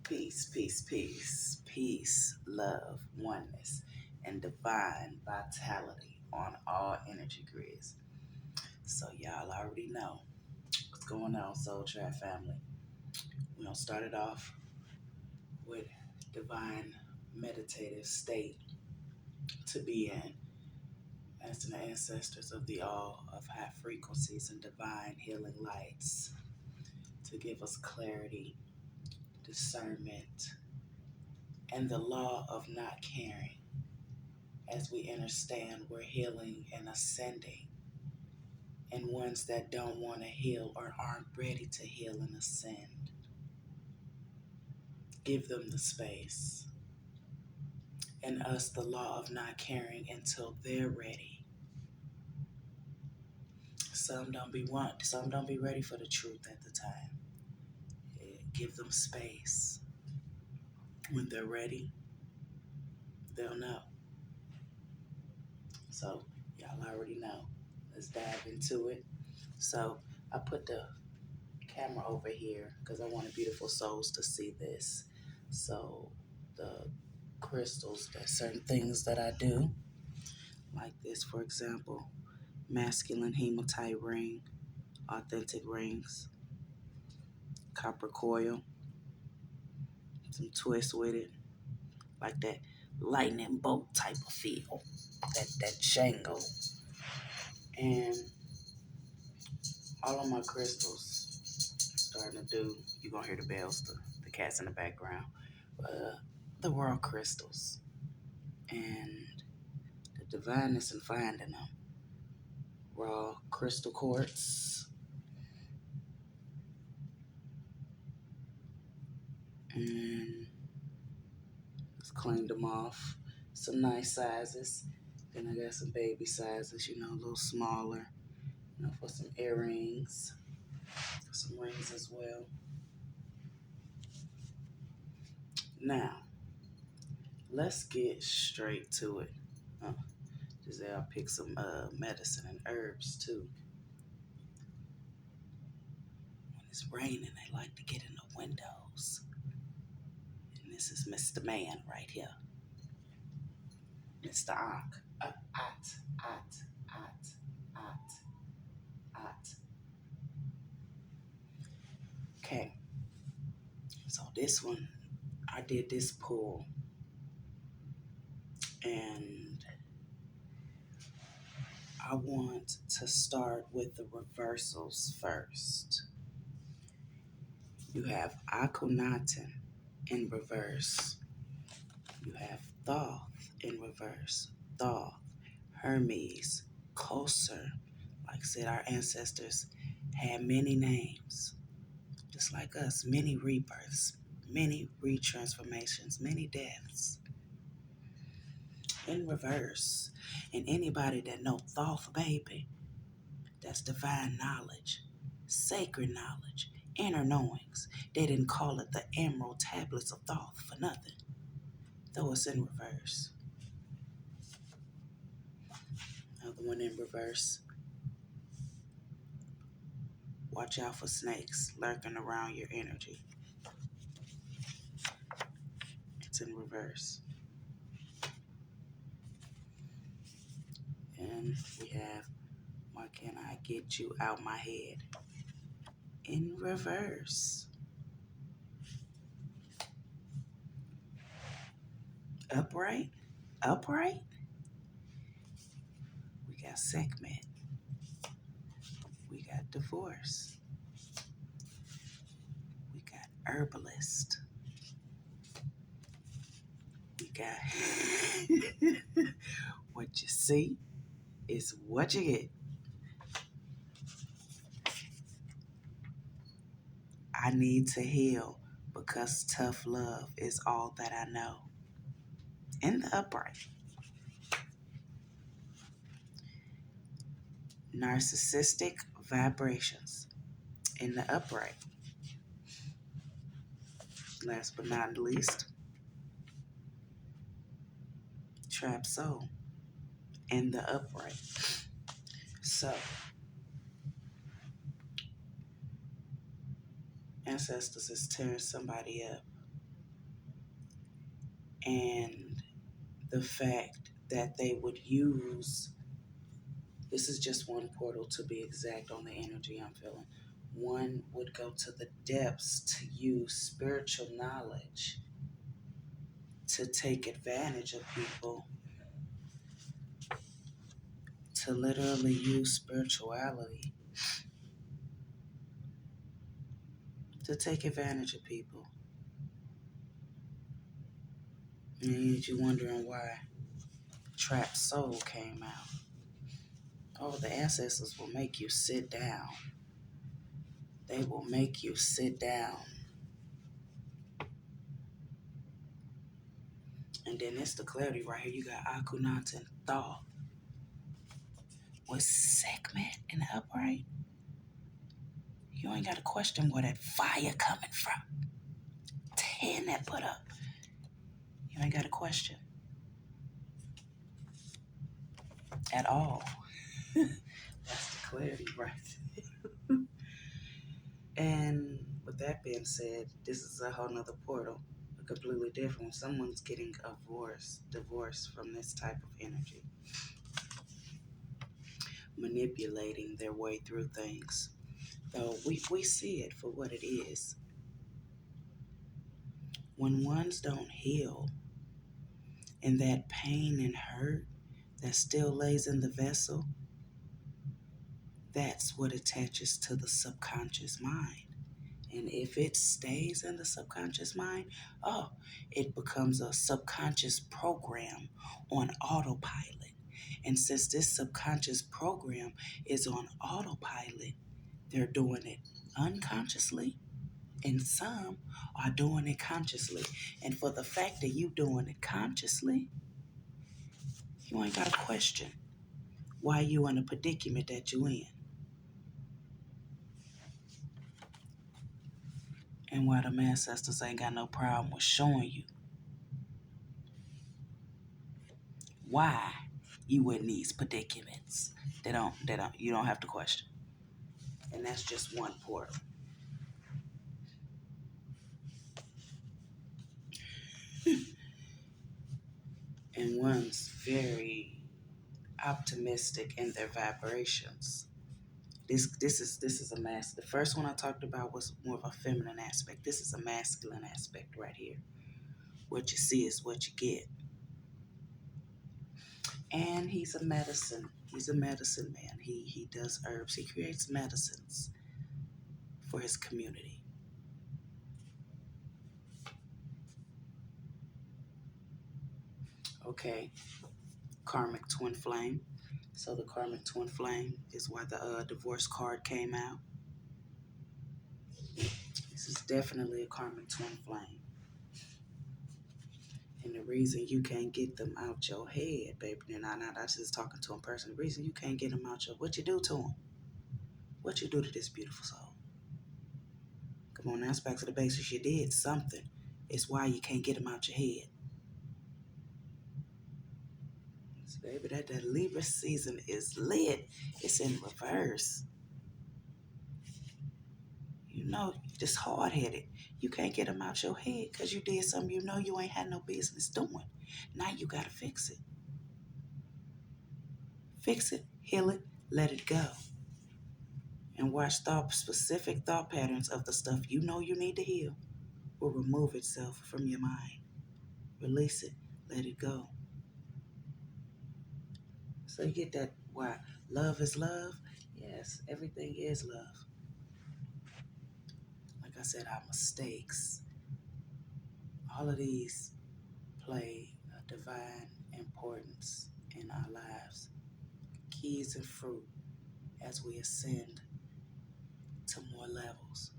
Peace, peace, peace, peace, love, oneness, and divine vitality on all energy grids. So y'all already know what's going on, Soul Trap family. We're gonna start it off with divine meditative state to be in, asking the ancestors of the all of high frequencies and divine healing lights to give us clarity, discernment, and the law of not caring. As we understand, we're healing and ascending, and ones that don't want to heal or aren't ready to heal and ascend, give them the space, and us the law of not caring until they're ready. Some don't be ready for the truth at the time. Give them space. When they're ready, they'll know. So y'all already know. Let's dive into it. So I put the camera over here because I wanted beautiful souls to see this. So the crystals, there's certain things that I do, like this, for example, masculine hematite ring, authentic rings, copper coil, some twist with it, like that lightning bolt type of feel, that Django. And all of my crystals starting to do, you're gonna hear the bells, the cats in the background, the world crystals and the divineness in finding them. Raw crystal quartz, and just cleaned them off. Some nice sizes. Then I got some baby sizes, a little smaller, for some earrings, some rings as well. Now, let's get straight to it. Giselle picked some medicine and herbs too. When it's raining, they like to get in the windows. And this is Mr. Man right here. Mr. Ankh. At. Okay. So this one, I did this pull. And I want to start with the reversals first. You have Akhenaten in reverse. You have Thoth in reverse. Thoth, Hermes, Kosar. Like I said, our ancestors had many names. Just like us, many rebirths, many retransformations, many deaths. In reverse. And anybody that know Thoth, baby, that's divine knowledge, sacred knowledge, inner knowings. They didn't call it the Emerald Tablets of Thoth for nothing, though it's in reverse. Another one in reverse. Watch out for snakes lurking around your energy. It's in reverse. And we have, why can't I get you out my head? In reverse. Upright. We got Sekhmet. We got divorce. We got herbalist. We got what you see is what you get. I need to heal because tough love is all that I know. In the upright. Narcissistic vibrations. In the upright. Last but not least, trap soul. In the upright. So, ancestors is tearing somebody up. And the fact that they would use, this is just one portal to be exact on the energy I'm feeling. One would go to the depths to use spiritual knowledge to take advantage of people, to literally use spirituality to take advantage of people. And you're wondering why Trapped Soul came out. Oh, the ancestors will make you sit down. They will make you sit down. And then it's the clarity right here. You got Akhenaten thought with segment and upright. You ain't got to question where that fire coming from. 10 that put up. You ain't got to question at all. That's the clarity right there. And with that being said, this is a whole nother portal, a completely different one. Someone's getting a divorce from this type of energy, manipulating their way through things. So we see it for what it is. When ones don't heal, and that pain and hurt that still lays in the vessel, that's what attaches to the subconscious mind. And if it stays in the subconscious mind, oh, it becomes a subconscious program on autopilot. And since this subconscious program is on autopilot, they're doing it unconsciously, and some are doing it consciously. And for the fact that you doing it consciously, you ain't got to question why you in a predicament that you in. And why the ancestors ain't got no problem with showing you why you in these predicaments. You don't have to question. And that's just one portal. And one's very optimistic in their vibrations. This is a mask. The first one I talked about was more of a feminine aspect. This is a masculine aspect right here. What you see is what you get. And he's a medicine. He's a medicine man. He does herbs. He creates medicines for his community. Okay, karmic twin flame. So the karmic twin flame is why the divorce card came out. This is definitely a karmic twin flame. And the reason you can't get them out your head, baby, and I'm not just talking to a person. The reason you can't get them out your, what you do to them? What you do to this beautiful soul? Come on, now it's back to the basics. You did something. It's why you can't get them out your head. So, baby, that Libra season is lit. It's in reverse. You know, just hard-headed. You can't get them out your head because you did something you know you ain't had no business doing. Now you got to fix it. Fix it, heal it, let it go. And watch specific thought patterns of the stuff you know you need to heal will remove itself from your mind. Release it, let it go. So you get that why love is love? Yes, everything is love. Like I said, our mistakes, all of these play a divine importance in our lives. Keys and fruit as we ascend to more levels.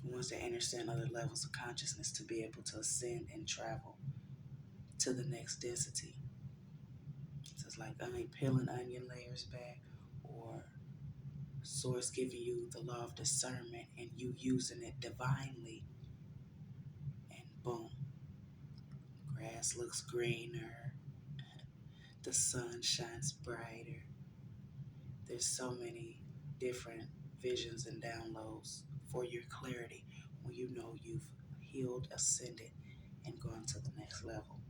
Once they understand other levels of consciousness to be able to ascend and travel to the next density. So it's like peeling onion layers back, or source giving you the law of discernment and you using it divinely, and boom, grass looks greener, the sun shines brighter. There's so many different visions and downloads for your clarity when you know you've healed, ascended, and gone to the next level.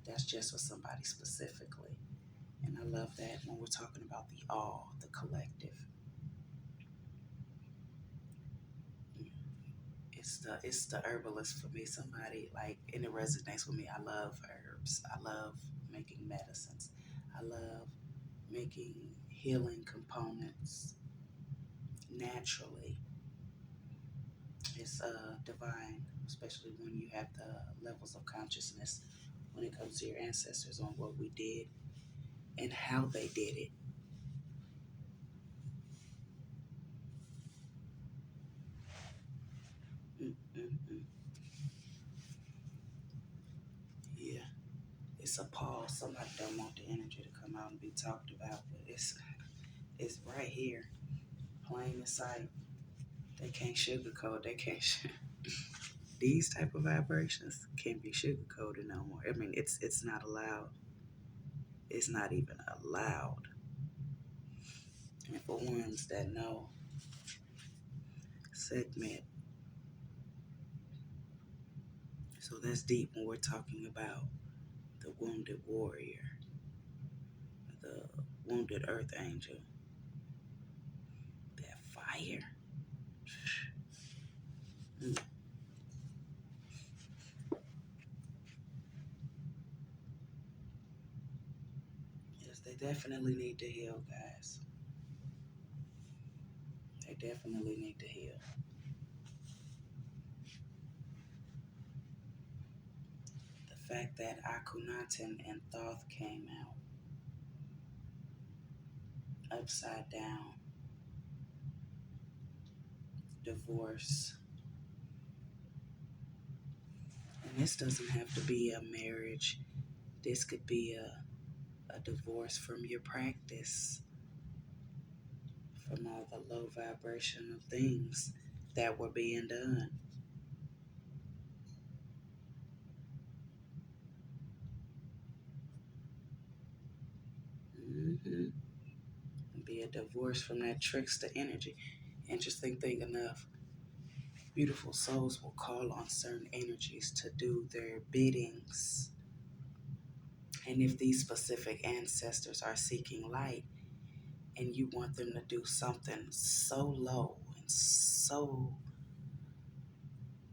That's just for somebody specifically. And I love that when we're talking about the all, the collective. It's the herbalist for me. Somebody like, and it resonates with me. I love herbs. I love making medicines. I love making healing components naturally. It's divine, especially when you have the levels of consciousness when it comes to your ancestors on what we did and how they did it. Mm-mm-mm. Yeah, it's a pause. Somebody don't want the energy to come out and be talked about, but it's right here, plain in sight. They can't sugarcoat. They can't. These type of vibrations can't be sugarcoated no more. I mean, it's not allowed. It's not even allowed. And for ones that know, segment. So that's deep when we're talking about the wounded warrior, the wounded earth angel, that fire. Mm. Yes, they definitely need to heal, guys. They definitely need to heal. The fact that Akhenaten and Thoth came out upside down, divorce. And this doesn't have to be a marriage. This could be a divorce from your practice, from all the low vibrational things that were being done. Mm-hmm. Be a divorce from that trickster energy. Interesting thing enough, beautiful souls will call on certain energies to do their biddings. And if these specific ancestors are seeking light and you want them to do something so low and so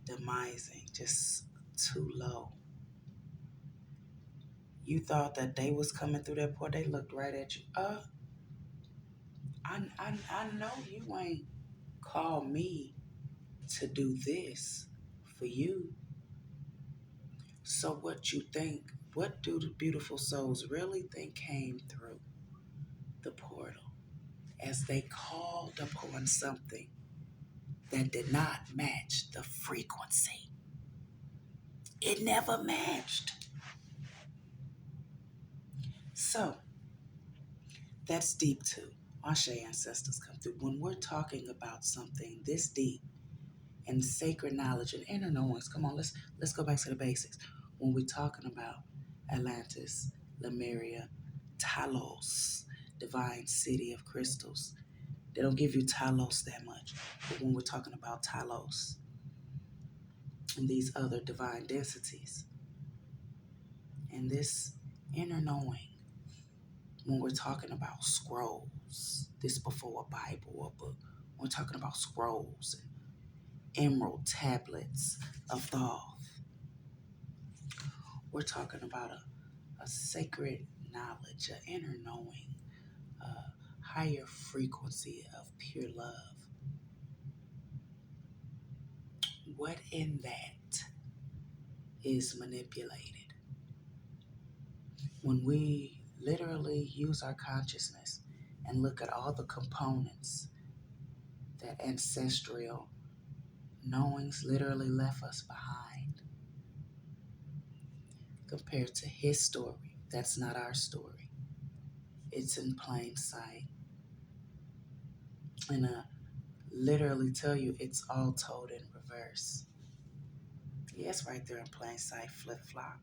demising, just too low, you thought that they was coming through that port, they looked right at you. I know you ain't called me to do this for you. So what you think, what do the beautiful souls really think came through the portal as they called upon something that did not match the frequency? It never matched. So that's deep too. Ashe ancestors come through. When we're talking about something this deep and sacred knowledge and inner knowings, come on, let's go back to the basics. When we're talking about Atlantis, Lemuria, Talos, divine city of crystals, they don't give you Talos that much. But when we're talking about Talos and these other divine densities and this inner knowing, when we're talking about scrolls, this before a Bible or book, we're talking about scrolls and emerald tablets of Thoth. We're talking about a sacred knowledge, an inner knowing, a higher frequency of pure love. What in that is manipulated? When we literally use our consciousness and look at all the components that ancestral knowings literally left us behind compared to his story, that's not our story. It's in plain sight. And literally tell you it's all told in reverse. Yes, right there in plain sight, flip flop.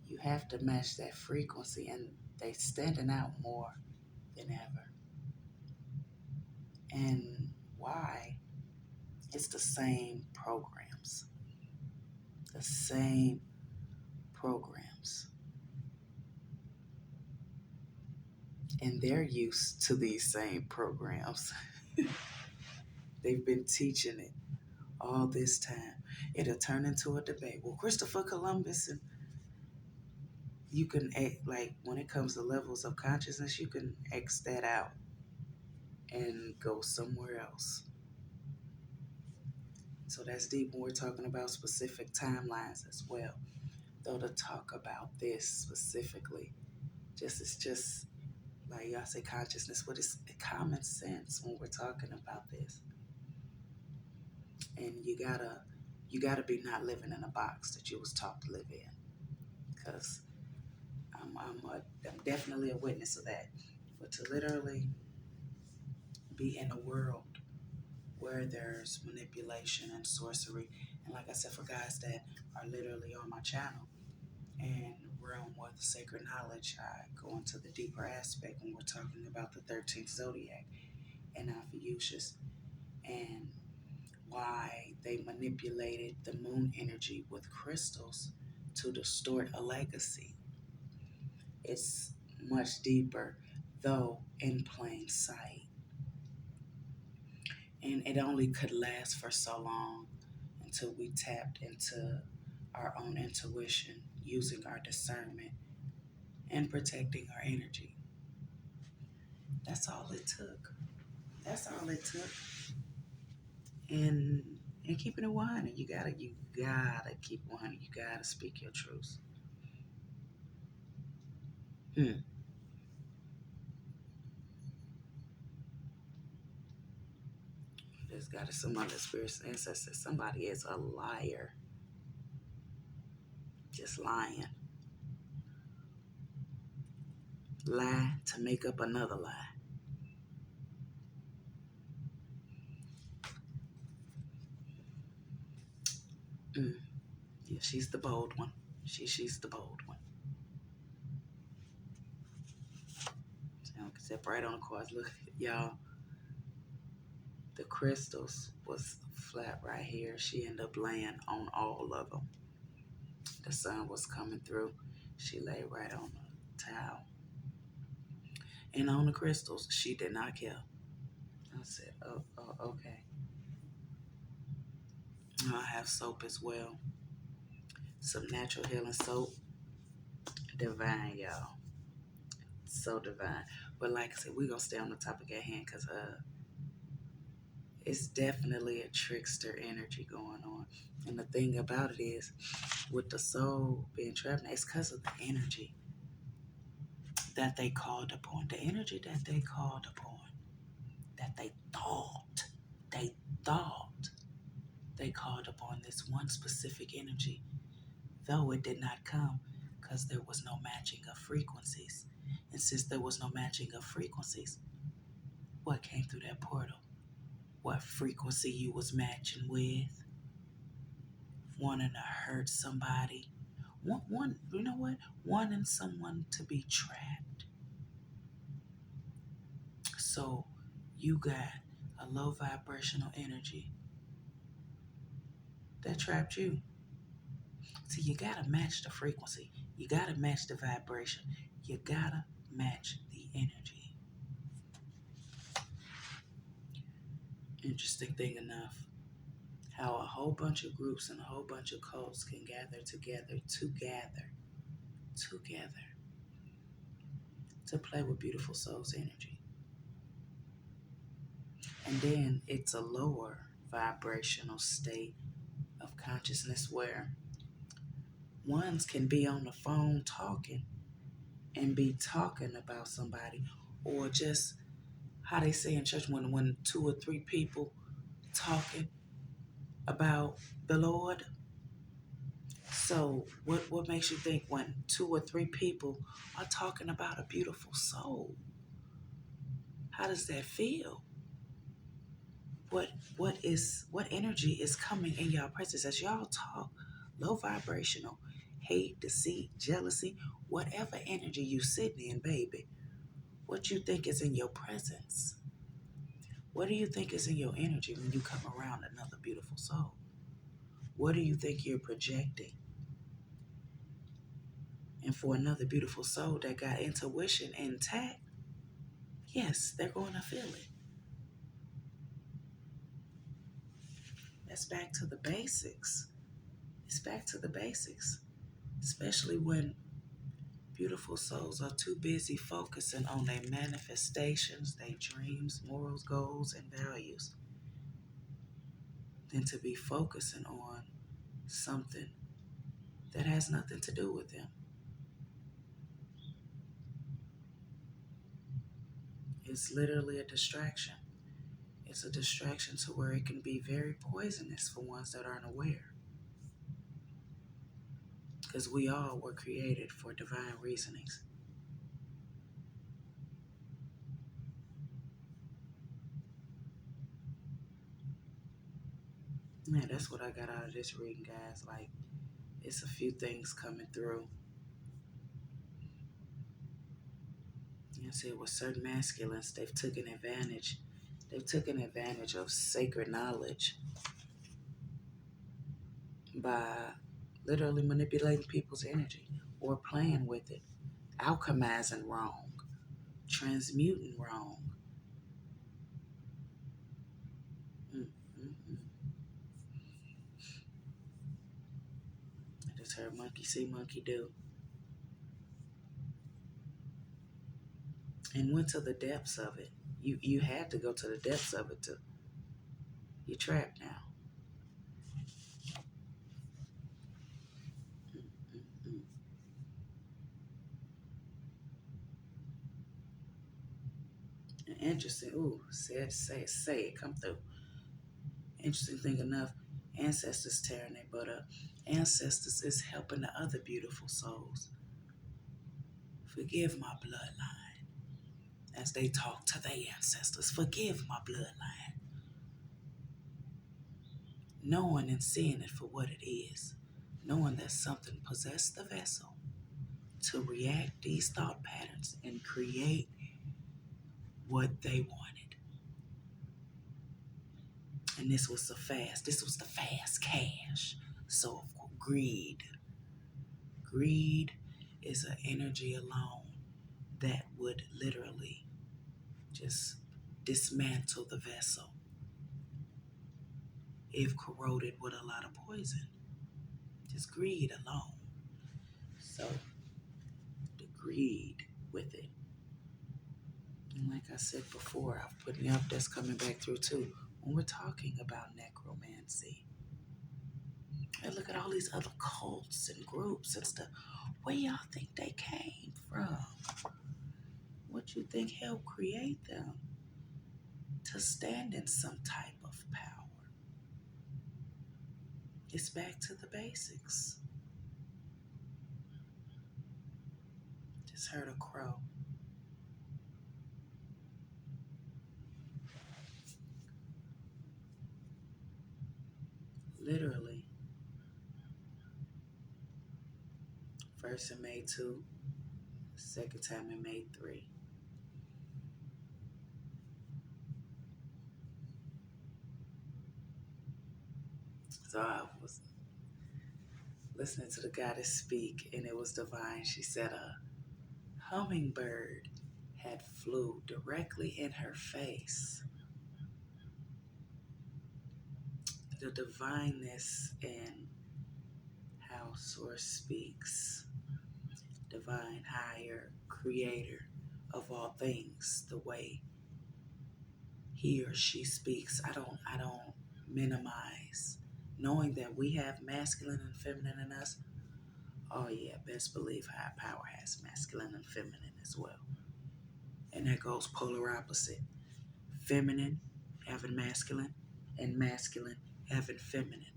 You have to match that frequency, and they standing out more than ever. And why? It's the same programs. The same programs. And they're used to these same programs. They've been teaching it all this time. It'll turn into a debate. Well, Christopher Columbus, and you can act like when it comes to levels of consciousness, you can X that out and go somewhere else. So that's deep when we're talking about specific timelines as well. Though to talk about this specifically, it's just like y'all say consciousness, but it's common sense when we're talking about this. And you gotta be not living in a box that you was taught to live in, because I'm definitely a witness of that. But to literally be in a world where there's manipulation and sorcery, and like I said, for guys that are literally on my channel and realm with sacred knowledge, I go into the deeper aspect when we're talking about the 13th zodiac and Ophiuchus and why they manipulated the moon energy with crystals to distort a legacy. It's much deeper, though in plain sight. And it only could last for so long until we tapped into our own intuition, using our discernment and protecting our energy. That's all it took. That's all it took. And keeping it 100, you gotta keep 100. You gotta speak your truth. There's got to some other spirits and ancestors. Somebody is a liar, just lying, lie to make up another lie. Yeah, she's the bold one. She's the bold one. Step right on the course. Look, y'all. The crystals was flat right here. She ended up laying on all of them. The sun was coming through. She lay right on the towel. And on the crystals, she did not care. I said, oh, okay. I have soap as well. Some natural healing soap. Divine, y'all. So divine. But like I said, we're going to stay on the topic at hand because it's definitely a trickster energy going on. And the thing about it is, with the soul being trapped, it's because of the energy that they called upon. The energy that they called upon. That they thought. They called upon this one specific energy. Though it did not come because there was no matching of frequencies. And since there was no matching of frequencies, what came through that portal? What frequency you was matching with? Wanting to hurt somebody. You know what? Wanting someone to be trapped. So you got a low vibrational energy that trapped you. See, you gotta match the frequency. You gotta match the vibration. You gotta match the energy. Interesting thing enough, how a whole bunch of groups and a whole bunch of cults can gather together to play with beautiful soul's energy. And then it's a lower vibrational state of consciousness where ones can be on the phone talking and be talking about somebody, or just how they say in church when 2 or 3 people talking about the Lord. So what makes you think when 2 or 3 people are talking about a beautiful soul? How does that feel? What energy is coming in y'all presence as y'all talk low vibrational, hate, deceit, jealousy, whatever energy you sitting in, baby? What you think is in your presence? What do you think is in your energy when you come around another beautiful soul? What do you think you're projecting? And for another beautiful soul that got intuition intact, yes, they're going to feel it. That's back to the basics. It's back to the basics, especially when beautiful souls are too busy focusing on their manifestations, their dreams, morals, goals, and values than to be focusing on something that has nothing to do with them. It's literally a distraction. It's a distraction to where it can be very poisonous for ones that aren't aware. Because we all were created for divine reasonings. Man, that's what I got out of this reading, guys. Like, it's a few things coming through. You see, with certain masculines, they've taken advantage. They've taken advantage of sacred knowledge by literally manipulating people's energy or playing with it, alchemizing wrong, transmuting wrong. Mm-mm-mm. I just heard monkey see, monkey do. And went to the depths of it. You had to go to the depths of it to you're trapped now. Mm-mm-mm. And interesting. Ooh, say it, come through. Interesting thing enough, ancestors tearing their butt up. Ancestors is helping the other beautiful souls. Forgive my bloodline as they talk to their ancestors. Forgive my bloodline. Knowing and seeing it for what it is. Knowing that something possessed the vessel to react these thought patterns and create what they wanted. And this was the fast cash. So greed. Greed is an energy alone that would literally just dismantle the vessel if corroded with a lot of poison. Just greed alone. So the greed with it. And like I said before, I've put me up that's coming back through too. When we're talking about necromancy, and look at all these other cults and groups and stuff. Where y'all think they came from? What you think helped create them to stand in some type of power? It's back to the basics. Just heard a crow. Literally. First it made 2, second time it made 3. So I was listening to the goddess speak, and it was divine. She said a hummingbird had flew directly in her face. The divineness in how Source speaks, divine higher creator of all things, the way he or she speaks. I don't minimize. Knowing that we have masculine and feminine in us, oh yeah, best believe high power has masculine and feminine as well. And that goes polar opposite. Feminine having masculine and masculine having feminine.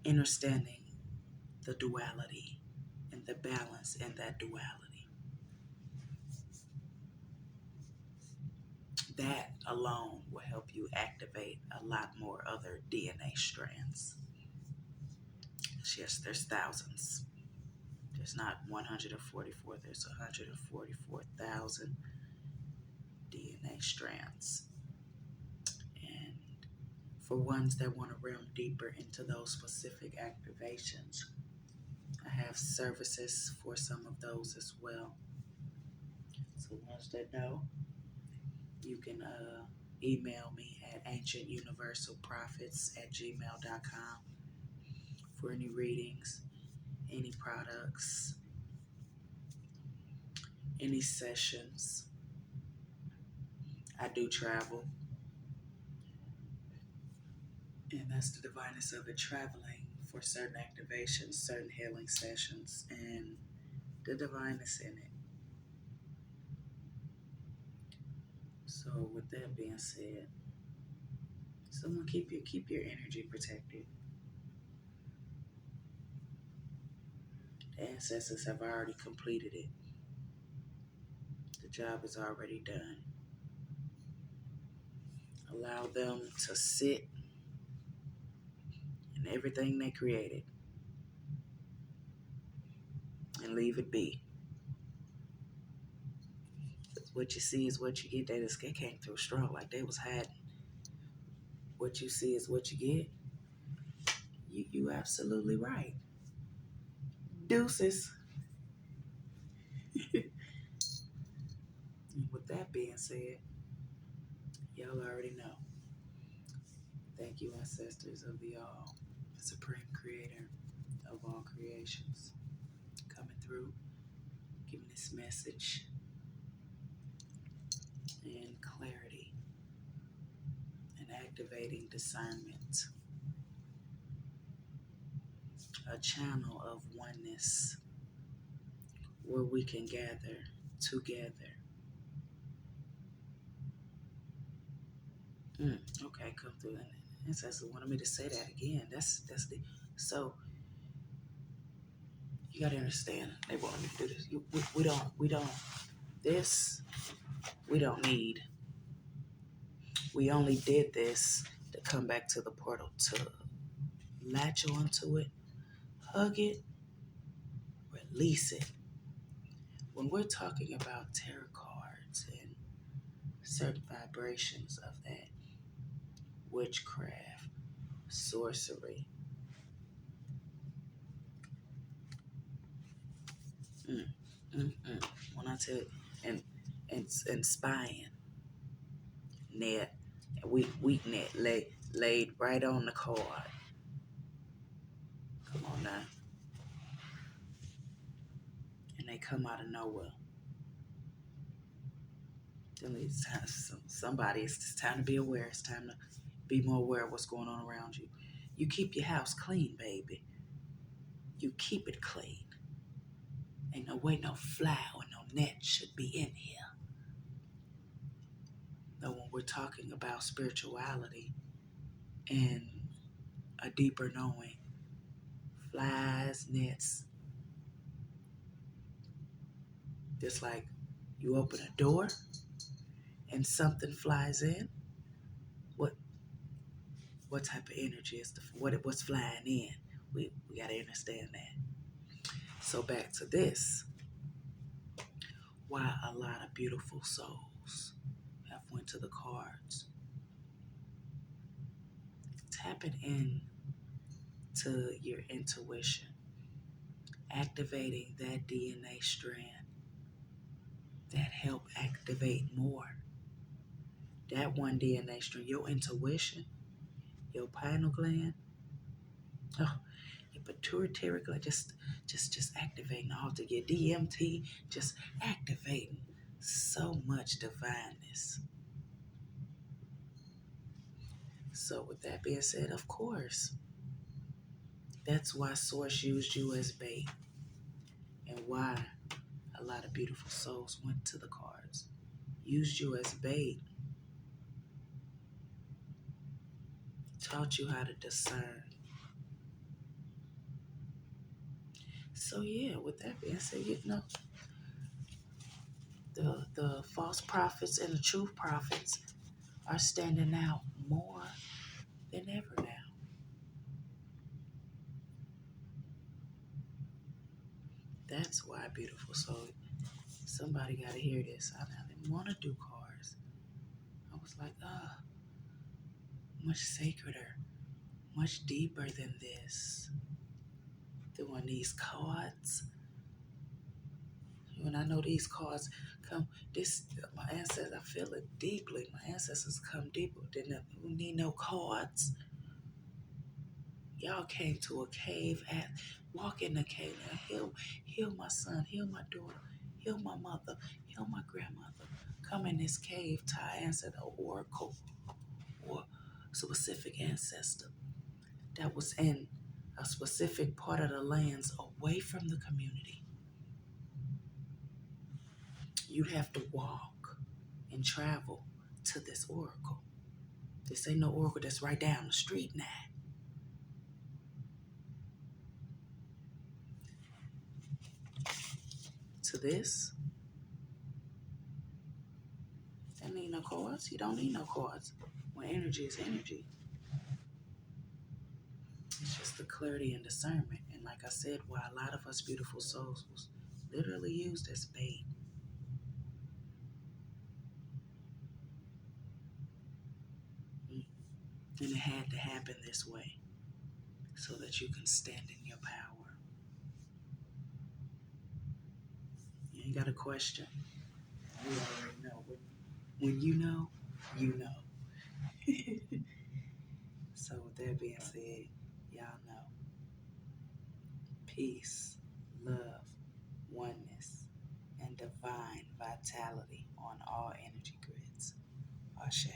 Understanding the duality and the balance in that duality. That alone will help you activate a lot more other DNA strands. Yes, there's thousands. There's not 144, there's 144,000 DNA strands. For ones that want to realm deeper into those specific activations, I have services for some of those as well. So ones that know, you can email me at ancientuniversalprophetz@gmail.com for any readings, any products, any sessions. I do travel, and that's the divineness of it, traveling for certain activations, certain healing sessions, and the divineness in it. So with that being said, someone keep your energy protected. The ancestors have already completed it. The job is already done. Allow them to sit in everything they created and leave it be. What you see is what you get. They came through strong, like they was hiding. What you see is what you get. You absolutely right. Deuces. With that being said, y'all already know. Thank you, ancestors of the all, the supreme creator of all creations, coming through, giving this message and clarity and activating discernment, a channel of oneness where we can gather together. Okay, come through. And ancestors wanted me to say that again. That's the so you gotta understand. They wanted me to do this. We don't need. We only did this to come back to the portal to latch onto it, hug it, release it. When we're talking about tarot cards and certain vibrations of that, witchcraft, sorcery, when I tell you, and spying, net, weak net laid right on the card. Come on now. And they come out of nowhere. It's time, somebody, it's time to be aware. It's time to be more aware of what's going on around you. You keep your house clean, baby. You keep it clean. Ain't no way no fly or no net should be in here. Though when we're talking about spirituality and a deeper knowing, flies, nets, just like you open a door and something flies in, what type of energy is what's flying in? We gotta understand that. So back to this. Why a lot of beautiful souls have went to the cards. Tapping in to your intuition, activating that DNA strand that help activate more. That one DNA strand, your intuition, your pineal gland, your pituitary gland, just activating all to your DMT, just activating so much divineness. So with that being said, of course, that's why Source used you as bait, and why a lot of beautiful souls went to the cards, used you as bait, taught you how to discern. So yeah, with that being said, the false prophets and the true prophets are standing out more than ever now. That's why, beautiful soul, somebody got to hear this. I didn't want to do cards. I was like, much sacreder, much deeper than this. Than when these cards, when I know these cards come, this, my ancestors, I feel it deeply. My ancestors come deeper. Didn't need no cards. Y'all came to a cave, walk in the cave and heal my son, heal my daughter, heal my mother, heal my grandmother. Come in this cave to our ancestor, oracle, or specific ancestor that was in a specific part of the lands away from the community. You'd have to walk and travel to this oracle. This ain't no oracle that's right down the street now. To this, I need no cards. You don't need no cards. When energy is energy. It's just the clarity and discernment. And like I said, why a lot of us beautiful souls was literally used as bait. And it had to happen this way so that you can stand in your power. You ain't got a question. You already know. When you know, you know. So with that being said, y'all know. Peace, love, oneness, and divine vitality on all energy grids. Ashe.